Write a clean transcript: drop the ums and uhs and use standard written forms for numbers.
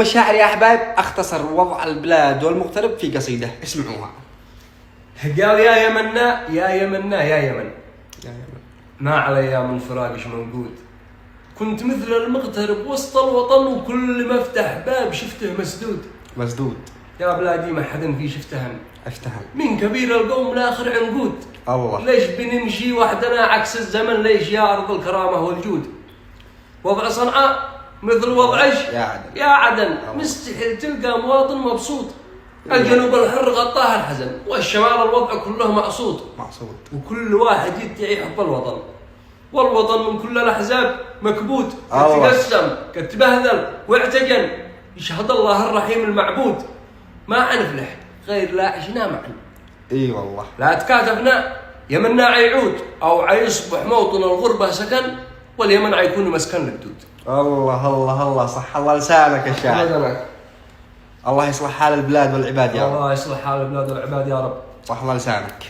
مشاعر يا أحباب، أختصر وضع البلاد والمغترب في قصيدة، اسمعوها. قال يا يمنا يا يمنا يا يمن، يا يمن ما علي من فراقش منقود. كنت مثل المغترب وسط الوطن، وكل ما افتح باب شفته مسدود. مسدود. يا بلادي ما حد في شفتهن، افتهم من كبير القوم لاخر عنقود. الله. ليش بنمشي وحدنا عكس الزمن؟ ليش يا أرض الكرامة والجود؟ وضع صنعاء مثل وضعش يا عدن. يا عدن، مستحيل تلقى مواطن مبسوط. الجنوب الحر غطاه الحزن، والشمال الوضع كله مقصود. وكل واحد يدعي حب الوطن، والوطن من كل الأحزاب مكبوت. تقسم تبهذل واعتجن، يشهد الله الرحيم المعبود. ما حنفلح غير لا عشنا معا. اي والله. لا تكاتفنا يمنا عيعود، او عيصبح موطن الغربة سكن، واليمن عيكون مسكن للدود. الله الله الله، صح الله لسانك يا شاعر. الله يصلح حال البلاد والعباد يا رب. الله يصلح حال البلاد والعباد يا رب. صح الله لسانك.